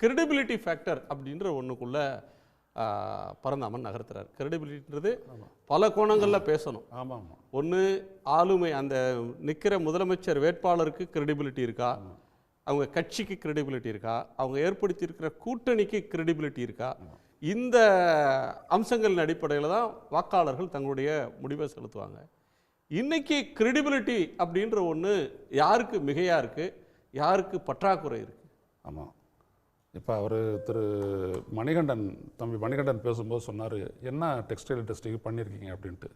Credibility factor அப்படின்ற ஒன்றுக்குள்ள பரந்தாமன் நகர்த்துறாரு. கிரெடிபிலிட்டின்றது பல கோணங்களில் பேசணும். ஆமாம். ஒன்று ஆளுமை, அந்த நிற்கிற முதலமைச்சர் வேட்பாளருக்கு கிரெடிபிலிட்டி இருக்கா, அவங்க கட்சிக்கு கிரெடிபிலிட்டி இருக்கா, அவங்க ஏற்படுத்தியிருக்கிற கூட்டணிக்கு கிரெடிபிலிட்டி இருக்கா, இந்த அம்சங்களின் அடிப்படையில் தான் வாக்காளர்கள் தங்களுடைய முடிவை செலுத்துவாங்க. இன்னைக்கு கிரெடிபிலிட்டி அப்படின்ற ஒன்று யாருக்கு மிகையாக இருக்குது, யாருக்கு பற்றாக்குறை இருக்குது? ஆமாம். இப்போ அவர் தம்பி மணிகண்டன் பேசும்போது சொன்னார், என்ன டெக்ஸ்டைல் இண்டஸ்ட்ரிக்கு பண்ணியிருக்கீங்க அப்படின்ட்டு.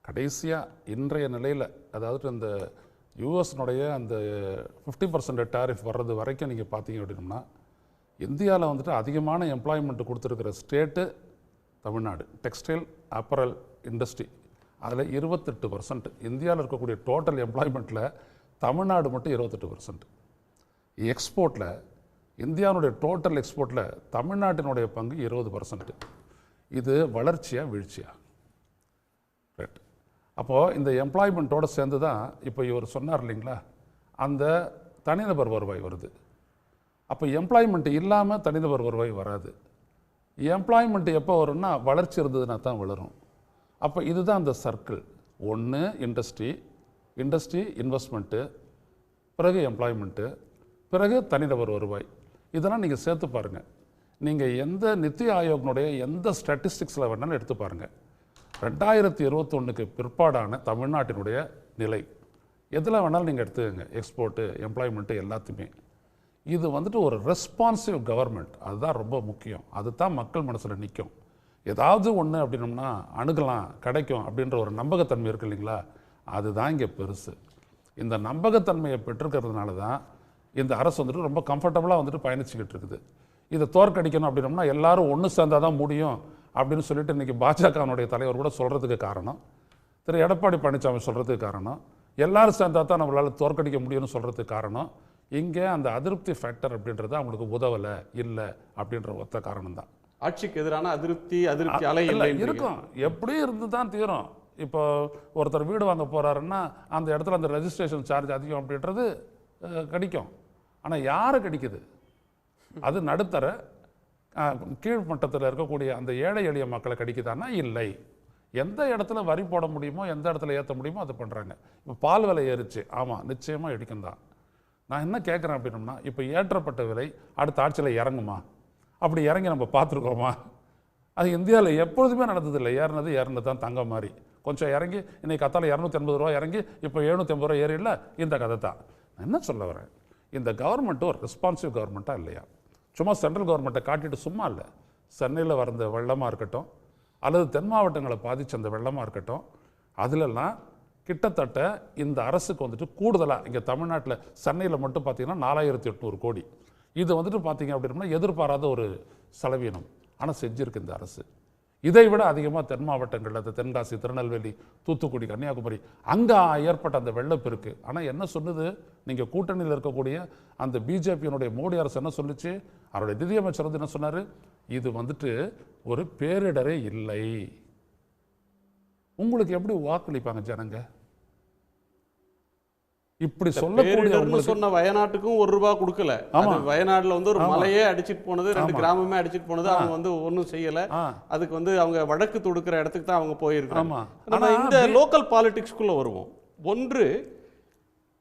கடைசியாக இன்றைய நிலையில், அதாவது இந்த யூஎஸ்னுடைய அந்த 50% டேரிஃப் வர்றது வரைக்கும் நீங்கள் பார்த்தீங்க அப்படின்னா, இந்தியாவில் வந்துட்டு அதிகமான எம்ப்ளாய்மெண்ட் கொடுத்துருக்கிற state Tamil Nadu. Textile apparel industry அதில் 28%. இந்தியாவில் இருக்கக்கூடிய டோட்டல் எம்ப்ளாய்மெண்ட்டில் தமிழ்நாடு மட்டும் 28%. எக்ஸ்போர்ட்டில், இந்தியாவுடைய டோட்டல் எக்ஸ்போர்ட்டில் தமிழ்நாட்டினுடைய பங்கு 20%. இது வளர்ச்சியாக வீழ்ச்சியா? ரைட். அப்போது இந்த எம்ப்ளாய்மெண்ட்டோடு சேர்ந்து தான் இப்போ இவர் சொன்னார் இல்லைங்களா, அந்த தனிநபர் வருவாய் வருது. அப்போ எம்ப்ளாய்மெண்ட் இல்லாமல் தனிநபர் வருவாய் வராது. எம்ப்ளாய்மெண்ட் எப்போ வரும்னா வளர்ச்சி இருந்ததுன்னா தான் வளரும். அப்போ இதுதான் அந்த சர்க்கிள். ஒன்று இண்டஸ்ட்ரி இன்வெஸ்ட்மெண்ட்டு, பிறகு எம்ப்ளாய்மெண்ட்டு, பிறகு தனிநபர் வருவாய். இதெல்லாம் நீங்கள் சேர்த்து பாருங்கள். நீங்கள் எந்த நித்தி ஆயோக்னுடைய எந்த ஸ்டாட்டிஸ்டிக்ஸில் வேணாலும் எடுத்து பாருங்கள். 2021க்கு பிற்பாடான தமிழ்நாட்டினுடைய நிலை எதில் வேணாலும் நீங்கள் எடுத்துக்கங்க. எக்ஸ்போர்ட்டு, எம்ப்ளாய்மெண்ட்டு எல்லாத்தையுமே. இது வந்துட்டு ஒரு ரெஸ்பான்சிவ் கவர்மெண்ட். அதுதான் ரொம்ப முக்கியம். அதுதான் மக்கள் மனசில் நிற்கும். ஏதாவது ஒன்று அப்படின்னோம்னா அணுகலாம், கிடைக்கும் அப்படின்ற ஒரு நம்பகத்தன்மை இருக்குது இல்லைங்களா, அதுதான் இங்கே பெருசு. இந்த நம்பகத்தன்மையை பெற்றிருக்கிறதுனால தான் இந்த அரசு வந்துட்டு ரொம்ப கம்ஃபர்டபுளாக வந்துட்டு பயணிச்சுக்கிட்டு இருக்குது. இதை தோற்கடிக்கணும் அப்படின்னோம்னா எல்லாரும் ஒன்று சேர்ந்தால் தான் முடியும் அப்படின்னு சொல்லிட்டு இன்றைக்கி பாஜகனுடைய தலைவர் கூட சொல்கிறதுக்கு காரணம், திரு எடப்பாடி பழனிசாமி சொல்கிறதுக்கு காரணம், எல்லாரும் சேர்ந்தால் தான் நம்மளால் தோற்கடிக்க முடியும்னு சொல்கிறதுக்கு காரணம், இங்கே அந்த அதிருப்தி ஃபேக்டர் அப்படின்றது அவங்களுக்கு உதவலை இல்லை அப்படின்ற ஒத்த காரணம் தான். ஆட்சிக்கு எதிரான அதிருப்தி அலை இருக்கும். எப்படி இருந்து தான் தீரும். இப்போ ஒருத்தர் வீடு வாங்க போகிறாருன்னா அந்த இடத்துல அந்த ரெஜிஸ்ட்ரேஷன் சார்ஜ் அதிகம் அப்படின்றது கிடைக்கும். ஆனால் யாரை கிடைக்குது? அது நடுத்தர கீழ்மட்டத்தில் இருக்கக்கூடிய அந்த ஏழை எளிய மக்களை கிடைக்குதான்னா இல்லை. எந்த இடத்துல வரி போட முடியுமோ, எந்த இடத்துல ஏற்ற முடியுமோ அதை பண்ணுறாங்க. இப்போ பால் விலை ஏறிச்சு, ஆமாம் நிச்சயமாக இடிக்கும் தான். நான் என்ன கேட்குறேன் அப்படின்னோம்னா, இப்போ ஏற்றப்பட்ட விலை அடுத்த ஆட்சியில் இறங்குமா? அப்படி இறங்கி நம்ம பார்த்துருக்கோமா? அது இந்தியாவில் எப்பொழுதுமே நடந்ததில்லை. ஏறினது தான் தங்கம் மாதிரி. கொஞ்சம் இறங்கி இன்றைக்கி கத்தால 280 ரூபா இறங்கி இப்போ 750 ரூபா ஏறி இல்லை, இந்த கதை தான். நான் என்ன சொல்ல வரேன், இந்த கவர்மெண்ட்டு ஒரு ரெஸ்பான்சிவ் கவர்மெண்ட்டாக இல்லையா? சும்மா சென்ட்ரல் கவர்மெண்ட்டை காட்டிட்டு சும்மா இல்லை. சென்னையில் வந்த வெள்ளமாக இருக்கட்டும், அல்லது தென் மாவட்டங்களை பாதித்த அந்த வெள்ளமாக இருக்கட்டும், அதிலெல்லாம் கிட்டத்தட்ட இந்த அரசுக்கு வந்துட்டு கூடுதலாக இங்கே தமிழ்நாட்டில் சென்னையில் மட்டும் பார்த்திங்கன்னா 4800 கோடி. இது வந்துட்டு பார்த்திங்க அப்படின்னா எதிர்பாராத ஒரு செலவீனம். ஆனால் செஞ்சுருக்கு இந்த அரசு. இதை விட அதிகமாக தென் மாவட்டங்களில், அந்த தென்காசி, திருநெல்வேலி, தூத்துக்குடி, கன்னியாகுமரி, அங்கே ஏற்பட்ட அந்த வெள்ளப்பெருக்கு. ஆனால் என்ன சொன்னது, நீங்கள் கூட்டணியில் இருக்கக்கூடிய அந்த பிஜேபியினுடைய மோடி அரசு என்ன சொல்லிச்சு? அவருடைய நிதியமைச்சர் வந்து என்ன சொன்னார்? இது வந்துட்டு ஒரு பேரிடரே இல்லை. உங்களுக்கு எப்படி வாக்களிப்பாங்க ஜனங்க? இப்படி சொல்லக்கூடிய சொன்ன வயநாட்டுக்கும் ₹1 கொடுக்கல. வயநாடுல வந்து ஒரு மலையே அடிச்சிட்டு போனது, 2 கிராமமே அடிச்சிட்டு போனது, அவங்க வந்து ஒன்றும் செய்யல. அதுக்கு வந்து அவங்க வழக்கு தொடுக்கிற இடத்துக்கு தான் அவங்க போயிருக்காங்க. நம்ம இந்த லோக்கல் பாலிடிக்ஸ்குள்ள வருவோம். ஒன்று,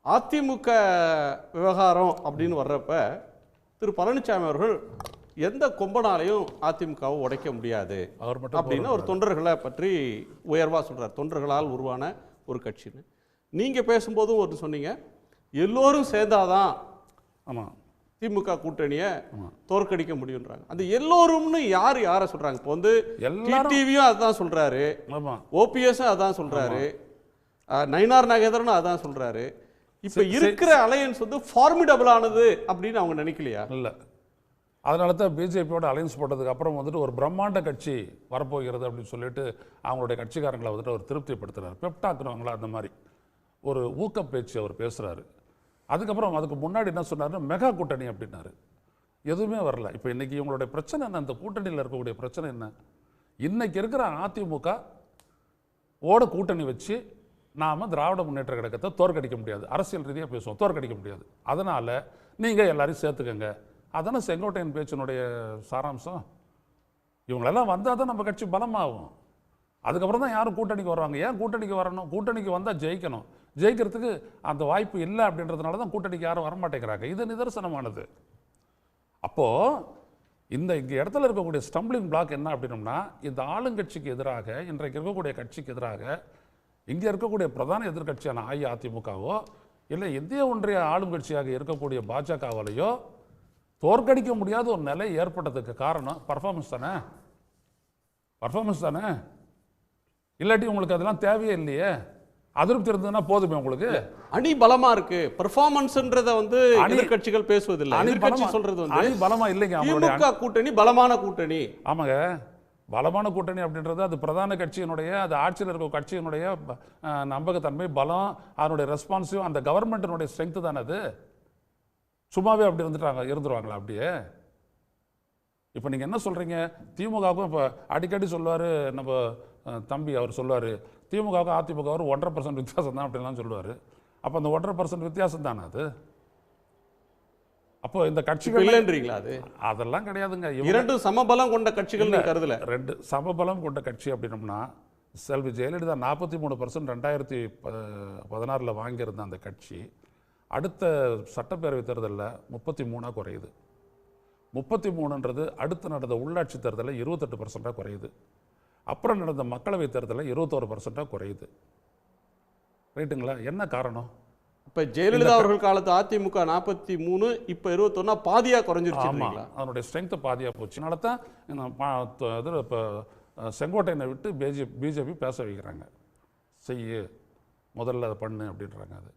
அதிமுக விவகாரம் அப்படின்னு வர்றப்ப திரு பழனிசாமி அவர்கள் எந்த கொம்பனாலையும் அதிமுகவை உடைக்க முடியாது அப்படின்னு ஒரு தொண்டர்களை பற்றி உயர்வா சொல்றார். தொண்டர்களால் உருவான ஒரு கட்சின்னு நீங்க பேசும்போதும் ஒரு சொன்னீங்க, எல்லோரும் சேர்ந்தாதான் திமுக கூட்டணியை தோற்கடிக்க முடியும்ன்றாங்க. அந்த எல்லோரும்னு யாரை சொல்றாங்க? இப்போ வந்து டிடிவியும் அதான் சொல்றாரு, ஓபிஎஸும் அதான் சொல்றாரு, நயினார் நாகேந்திரனும் அதான் சொல்றாரு. இப்ப இருக்கிற அலையன்ஸ் வந்து ஃபார்மிடபிளானது அப்படின்னு அவங்க நினைக்கலையா? இல்ல, அதனால தான் பிஜேபியோட அலையன்ஸ் போட்டதுக்கு அப்புறம் வந்துட்டு ஒரு பிரம்மாண்ட கட்சி வரப்போகிறது அப்படின்னு சொல்லிட்டு அவங்களுடைய கட்சிக்காரங்களை வந்துட்டு அவர் திருப்திப்படுத்துறாரு. பெப்டாக்குறவங்களா அந்த மாதிரி ஒரு ஊக்க பேச்சு அவர் பேசுகிறாரு. அதுக்கப்புறம் அதுக்கு முன்னாடி என்ன சொன்னார், மெகா கூட்டணி அப்படின்னாரு. எதுவுமே வரல. இப்போ இன்றைக்கி இவங்களுடைய பிரச்சனை என்ன? அந்த கூட்டணியில் இருக்கக்கூடிய பிரச்சனை என்ன? இன்றைக்கி இருக்கிற அதிமுக ஓட கூட்டணி வச்சு நாம் திராவிட முன்னேற்ற கழகத்தை தோற்கடிக்க முடியாது. அரசியல் ரீதியாக பேசுவோம், தோற்கடிக்க முடியாது. அதனால் நீங்கள் எல்லாரையும் சேர்த்துக்கங்க அதானே செங்கோட்டையன் பேச்சினுடைய சாராம்சம். இவங்களெல்லாம் வந்தால் தான் நம்ம கட்சி பலமாகும். அதுக்கப்புறம் தான் யாரும் கூட்டணிக்கு வருவாங்க. ஏன் கூட்டணிக்கு வரணும்? கூட்டணிக்கு வந்தால் ஜெயிக்கணும். ஜெயிக்கிறதுக்கு அந்த வாய்ப்பு இல்லை அப்படின்றதுனால தான் கூட்டணிக்கு யாரும் வரமாட்டேங்கிறாங்க. இது நிதர்சனமானது. அப்போது இங்கே இடத்துல இருக்கக்கூடிய ஸ்டம்பிளிங் பிளாக் என்ன அப்படின்னோம்னா, இந்த ஆளுங்கட்சிக்கு எதிராக, இன்றைக்கு இருக்கக்கூடிய கட்சிக்கு எதிராக இங்கே இருக்கக்கூடிய பிரதான எதிர்கட்சியான அஇஅதிமுகவோ இல்லை இந்திய ஒன்றிய ஆளும் கட்சியாக இருக்கக்கூடிய பாஜகவாலேயோ தோற்கடிக்க முடியாத ஒரு நிலை ஏற்பட்டதுக்கு காரணம் பர்ஃபார்மன்ஸ் தானே. பர்ஃபார்மன்ஸ் தானே. இல்லாட்டி உங்களுக்கு அதெல்லாம் தேவையே இல்லையே. அதிருப்தி இருந்ததுன்னா போதுமே உங்களுக்கு. அணி பலமா இருக்கு. பெர்ஃபார்மன்ஸ்ன்றத வந்து எதிர்க்கட்சிகள் பேசுவதில்லை. எதிர்க்கட்சி சொல்றது வந்து அணி பலமா இல்லைங்க. திமுக கூட்டணி பலமான கூட்டணி. ஆமாங்க, பலமான கூட்டணி அப்படின்றது அது பிரதான கட்சியினுடைய, அது ஆட்சியில் இருக்க கட்சியினுடைய நம்பகத்தன்மை, பலம், அதனுடைய ரெஸ்பான்சிவ், அந்த கவர்மெண்ட்டினுடைய ஸ்ட்ரென்த் தானே அது. சும்மாவே அப்படி இருந்துருவாங்களா அப்படியே? இப்போ நீங்கள் என்ன சொல்கிறீங்க? திமுகவுக்கும் இப்போ அடிக்கடி சொல்லுவார் நம்ம தம்பி, அவர் சொல்லுவார் திமுகவுக்கும் அதிமுக 1.5% வித்தியாசம் தான் அப்படின்லாம் சொல்லுவார். அப்போ அந்த 1.5% வித்தியாசம் தானே அது? அப்போ இந்த கட்சிகள் இல்லைன்றீங்களா? அது அதெல்லாம் கிடையாதுங்க. இரண்டு சமபலம் கொண்ட கட்சிகள் கருதல. ரெண்டு சமபலம் கொண்ட கட்சி அப்படின்னோம்னா, செல்வி ஜெயலலிதா 43% 2016 வாங்கியிருந்த அந்த கட்சி அடுத்த சட்டப்பேரவை தேர்தலில் 33 குறையுது. 33ன்றது அடுத்து நடந்த உள்ளாட்சி தேர்தலில் 28% குறையுது. அப்புறம் நடந்த மக்களவை தேர்தலில் 21% குறையுது. ரைட்டுங்களா? என்ன காரணம்? இப்போ ஜெயலலிதா அவர்கள் காலத்து அதிமுக 43, இப்போ 21 பாதியா குறைஞ்சிருச்சு. ஆமாம், அதனுடைய ஸ்ட்ரென்த்து பாதியாக போச்சு. அதனால தான் இதில் இப்போ செங்கோட்டையனை விட்டு பிஜேபி பேச வைக்கிறாங்க. செய்யு, முதல்ல அதை பண்ணு அப்படின்றாங்க. அது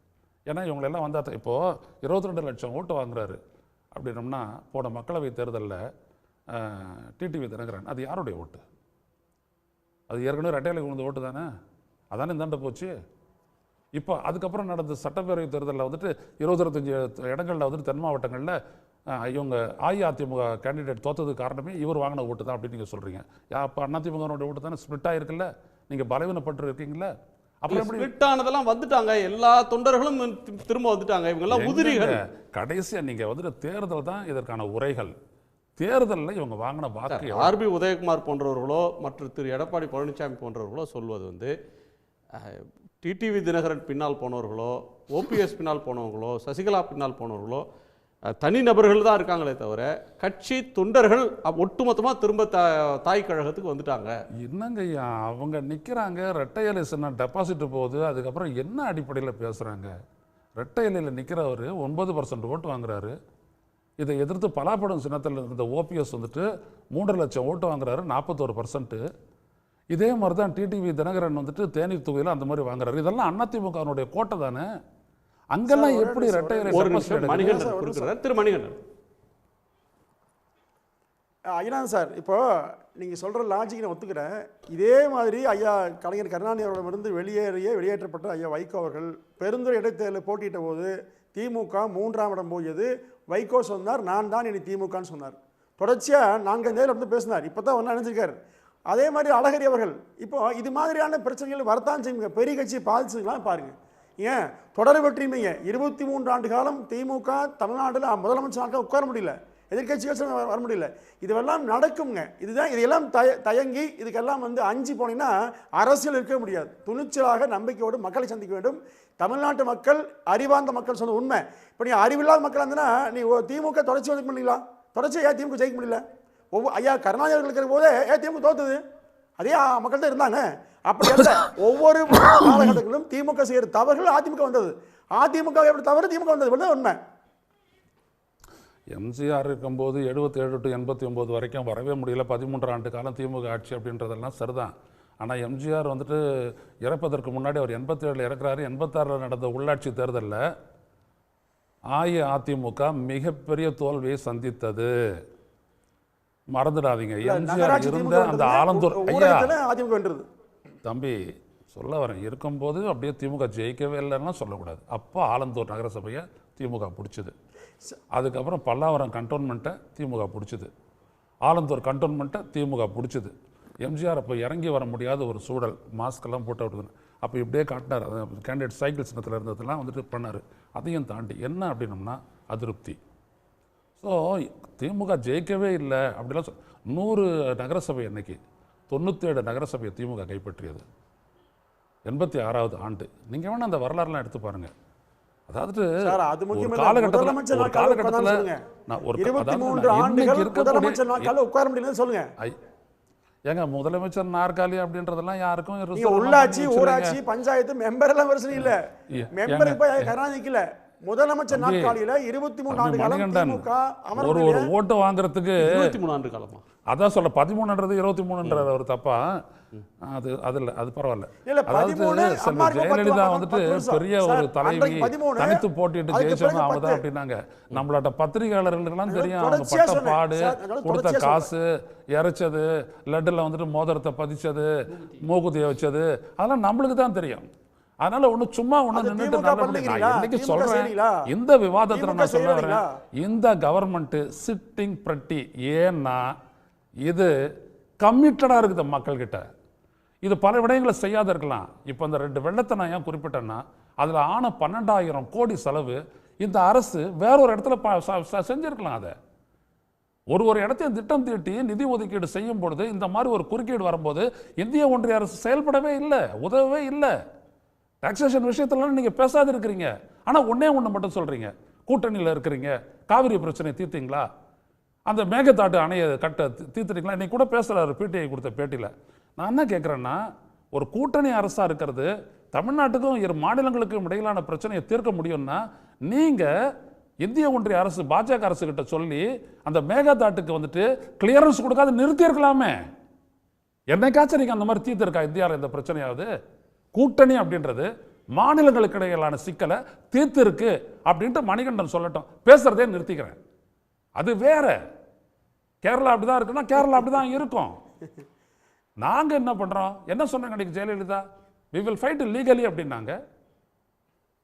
ஏன்னா இவங்களெல்லாம் வந்தால் இப்போது 22 லட்சம் ஓட்டு வாங்குறாரு அப்படின்னோம்னா, போன மக்களவை தேர்தலில் டிடிவி தினகரன் அது யாருடைய ஓட்டு? அது ஏற்கனவே ரெட்டையில விழுந்த ஓட்டு தானே. அதானே இந்தாண்ட போச்சு. இப்போ அதுக்கப்புறம் நடந்த சட்டப்பேரவை தேர்தலில் வந்துட்டு 25 இடங்களில் வந்துட்டு தென் மாவட்டங்களில் இவங்க அஇஅதிமுக கேண்டிடேட் தோற்றதுக்கு காரணமே இவர் வாங்கின ஓட்டு தான் அப்படின்னு நீங்கள் சொல்கிறீங்க. அப்போ அதிமுகனோட ஓட்டு தானே ஸ்பிளிட் ஆகிருக்குல்ல. நீங்கள் பலவீனப்பட்டு இருக்கீங்களா? அப்படி ஸ்பிளிட் ஆனதெல்லாம் வந்துட்டாங்க. எல்லா தொண்டர்களும் திரும்ப வந்துட்டாங்க. இவங்கெல்லாம் உதிரிகள். கடைசியாக நீங்கள் வந்துட்டு தேர்தல் தான் இதற்கான உரைகள். தேர்தலில் இவங்க வாங்கின வாக்கு ஆர்பி உதயகுமார் போன்றவர்களோ மற்ற திரு எடப்பாடி பழனிசாமி போன்றவர்களோ சொல்வது வந்து டிடிவி தினகரன் பின்னால் போனவர்களோ, ஓபிஎஸ் பின்னால் போனவங்களோ, சசிகலா பின்னால் போனவர்களோ தனி நபர்கள் தான் இருக்காங்களே தவிர கட்சி தொண்டர்கள் ஒட்டுமொத்தமாக திரும்ப தாய் கழகத்துக்கு வந்துட்டாங்க. என்னங்க ஐயா அவங்க நிற்கிறாங்க. ரெட்டை இலை சின்னம் டெபாசிட் போகுது. அதுக்கப்புறம் என்ன அடிப்படையில் பேசுகிறாங்க? ரெட்டை இலையில் நிற்கிறவர் 9% ஓட்டு வாங்குறாரு. இதை எதிர்த்து பலாப்படம் சின்னத்தில் இருந்த ஓபிஎஸ் வந்துட்டு 3 லட்சம் ஓட்டு வாங்குறாரு, 41%. இதே மாதிரி தான் டிடிவி தினகரன் வந்துட்டு தேனி தொகுதியில் அந்த மாதிரி வாங்குறாரு. இதெல்லாம் அதிமுகனுடைய கோட்டை தானே. அங்கெல்லாம் எப்படி ரெட்டை இலை? திரு மணிகண்டன் ஐயா சார், இப்போ நீங்கள் சொல்கிற லாஜிக் நான் ஒத்துக்கிறேன். இதே மாதிரி ஐயா கலைஞர் கருணாநிதி அவர்களிடமிருந்து வெளியேற்றப்பட்ட ஐயா வைகோ அவர்கள் பெருந்துறை இடைத்தேர்தலில் போட்டியிட்ட போது திமுக 3ஆம் இடம் போயது. வைகோ சொன்னார், நான் தான் இனி திமுகன்னு சொன்னார். தொடர்ச்சியாக 4 நேரம் வந்து பேசினார். இப்போ தான் ஒன்றா நினைச்சிருக்காரு. அதே மாதிரி அழகிரி அவர்கள் இப்போ இது மாதிரியான பிரச்சனைகள் வரத்தான் செய்யுங்க. பெரிய கட்சி பாதிச்சுக்கலாம் பாருங்கள். ஏன் தொடர் வெற்றிமைங்க 23 ஆண்டு காலம் திமுக தமிழ்நாட்டில் முதலமைச்சராக உட்கார முடியல, எதிர்கட்சிகள் வர முடியல. இதுவெல்லாம் நடக்குங்க. இதுதான் இதையெல்லாம் தயங்கி இதுக்கெல்லாம் வந்து அஞ்சு போனீங்கன்னா அரசியல் இருக்க முடியாது. துணிச்சலாக நம்பிக்கையோடு மக்களை சந்திக்க வேண்டும். தமிழ்நாட்டு மக்கள் அறிவார்ந்த மக்கள் சொன்ன உண்மை. இப்போ நீ அறிவில்லாத மக்கள் இருந்தனா நீ திமுக தொடர்ச்சி வந்து பண்ணிக்கலாம். தொடர்ச்சி ஏன் திமுக ஜெயிக்க முடியல? ஐயா கருணாநிதி அவர்கள் இருக்கிற போதே திமுக தோத்துது. அதே மக்கள் தான் இருந்தாங்க. அப்படி அல்ல, ஒவ்வொரு காலகட்டத்திலும் திமுக செய்கிற தவறுகள் அதிமுக வந்தது. அதிமுக எப்படி தவறு திமுக வந்தது உண்மை. எம்ஜிஆர் இருக்கும்போது 77 to 89 வரைக்கும் வரவே முடியல. 13 ஆண்டு காலம் திமுக ஆட்சி அப்படின்றதெல்லாம் சரிதான். ஆனால் எம்ஜிஆர் வந்துட்டு இறப்பதற்கு முன்னாடி அவர் 87 இறக்குறாரு. 86 நடந்த உள்ளாட்சி தேர்தலில் அஇஅதிமுக மிகப்பெரிய தோல்வியை சந்தித்தது. மறந்துடாதீங்க. எம்ஜிஆர் இருந்த அந்த ஆலந்தூர் தம்பி சொல்ல வரேன் இருக்கும்போது அப்படியே திமுக ஜெயிக்கவே இல்லைன்னா சொல்லக்கூடாது. அப்போ ஆலந்தூர் நகரசபையை திமுக பிடிச்சிது. அதுக்கப்புறம் பல்லாவரம் கண்டோன்மெண்ட்டை திமுக பிடிச்சிது. ஆலந்தூர் கண்டோன்மெண்ட்டை திமுக பிடிச்சிது. எம்ஜிஆர் அப்போ இறங்கி வர முடியாத ஒரு சூழல், மாஸ்கெல்லாம் போட்டு விடுதுன்னு அப்போ இப்படியே காட்டினார். கேண்டிடேட் சைக்கிள் சின்னத்தில் இருந்ததெல்லாம் வந்துட்டு பண்ணார். அதையும் தாண்டி என்ன அப்படின்னம்னா அதிருப்தி. ஸோ திமுக ஜெயிக்கவே இல்லை அப்படிலாம் 100 நகரசபை அன்னைக்கு 97 நகரசபையை திமுக கைப்பற்றியது 86வது ஆண்டு. நீங்கள் வேணால் அந்த வரலாறுலாம் எடுத்து பாருங்க. அதாவது சார், அது முக்கியம் இல்ல. காலகட்டத்தில் முதலமைச்சர் நாட்கால உட்கார்ந்தாலும் சொல்லுங்க. 23 ஆண்டுகள் முதலமைச்சர் நாட்கால உட்கார முடியலன்னு சொல்லுங்க. ஏங்க முதலமைச்சர் நாற்காலி அப்படின்றதெல்லாம் யாருக்கும் நீங்க உள்ளாட்சி, ஊராட்சி, பஞ்சாயத்து மெம்பர் எல்லாம் பிரச்சனை இல்ல. மெம்பருக்கு போய் கருணாநிதிக்கு இல்ல. முதலமைச்சர் நாட்காலியில 23 ஆண்டு காலம் திமுக ஒரு ஓட்டு வாங்குறதுக்கு 23 ஆண்டு காலமா? அதான் சொல்ல 13ன்றது 23ன்றது ஒரு தப்பா? அது இல்ல, அது பரவாயில்ல. அதாவது ஜெயலலிதா வந்துட்டு பெரிய ஒரு தலைவி, தனித்து போட்டிட்டு ஜெயிச்சவங்க அவங்க தான் அப்படின்னாங்க. நம்மளோட பத்திரிகையாளர்களுக்கெல்லாம் தெரியும் அவங்க பட்ட பாடு, கொடுத்த காசு, இறைச்சது, லட்டுல வந்துட்டு மோதிரத்தை பதிச்சது, மூக்குத்திய வச்சது, அதெல்லாம் நம்மளுக்கு தான் தெரியும். அதனால ஒண்ணு சும்மா ஒண்ணு நின்றுட்டு இன்னைக்கு சொல்றேன், இந்த விவாதத்துல நான் சொல்ல வரேன், இந்த கவர்மெண்ட் சிட்டிங் பிரட்டி. ஏன்னா இது கமிட்டடா இருக்குது மக்கள் கிட்ட. இது பல விடயங்களை செய்யாத இருக்கலாம். இப்போ இந்த 2 வெள்ளத்தை நான் ஏன் குறிப்பிட்டேன்னா, அதுல ஆன 12,000 கோடி செலவு இந்த அரசு வேற ஒரு இடத்துல செஞ்சிருக்கலாம். அதை ஒரு இடத்தையும் திட்டம் தீட்டி நிதி ஒதுக்கீடு செய்யும் பொழுது இந்த மாதிரி ஒரு குறுக்கீடு வரும்போது இந்திய ஒன்றிய அரசு செயல்படவே இல்லை, உதவவே இல்லை. டாக்ஸேஷன் விஷயத்துல நீங்க பேசாது இருக்கிறீங்க. ஆனா ஒண்ணே மட்டும் சொல்றீங்க, கூட்டணியில் இருக்கிறீங்க, காவிரி பிரச்சனை தீர்த்தீங்களா, அந்த மேகதாட்டு அணையை கட்ட தீர்த்துட்டீங்களா? இன்னைக்கு கூட பேசுறாரு பிடிஐ கொடுத்த பேட்டியில். நான் என்ன கேட்குறேன்னா, ஒரு கூட்டணி அரசா இருக்கிறது தமிழ்நாட்டுக்கும் 2 மாநிலங்களுக்கும் இடையிலான பிரச்சனையை தீர்க்க முடியும்னா நீங்க இந்திய ஒன்றிய அரசு பாஜக அரசு கிட்ட சொல்லி அந்த மேகதாட்டுக்கு வந்துட்டு கிளியரன்ஸ் கொடுக்காத நிறுத்தி இருக்கலாமே. என்னைக்காச்சும் நீங்க அந்த மாதிரி தீர்த்திருக்கா இந்தியாவில் இந்த பிரச்சனையாவது? கூட்டணி அப்படின்றது மாநிலங்களுக்கு இடையிலான சிக்கலை தீர்த்து இருக்கு அப்படின்ட்டு மணிகண்டன் சொல்லட்டும், பேசுறதே நிறுத்திக்கிறேன். அது வேற. கேரளா அப்படிதான் இருக்குன்னா கேரளா அப்படிதான் இருக்கும். நாங்க என்ன பண்றோம், என்ன சொன்னாங்க அன்னைக்கு Jayalalithaa, we will fight legally அப்படின்னாங்க.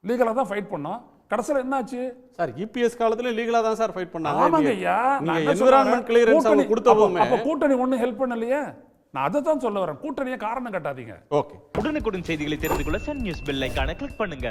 லீகலா தான் ஃபைட் பண்ணோம். கடைசியில் என்னாச்சு சார்? இபிஎஸ் காலத்துல லீகலா தான் சார் ஃபைட் பண்ணாங்க. ஆமாங்க ஐயா, நீங்க என்விரான்மென்ட் கிளியரன்ஸ் அவங்க கொடுத்தோமே. அப்ப கூட்டணி ஒண்ணு ஹெல்ப் பண்ணலையே. நான் அதை தான் சொல்ல வரேன், கூட்டணியை காரணம் காட்டாதீங்க. ஓகே. உடனுக்குடன் செய்திகளை தெரிந்து கொள்ள சன் நியூஸ் பெல் ஐகானை கிளிக் பண்ணுங்க.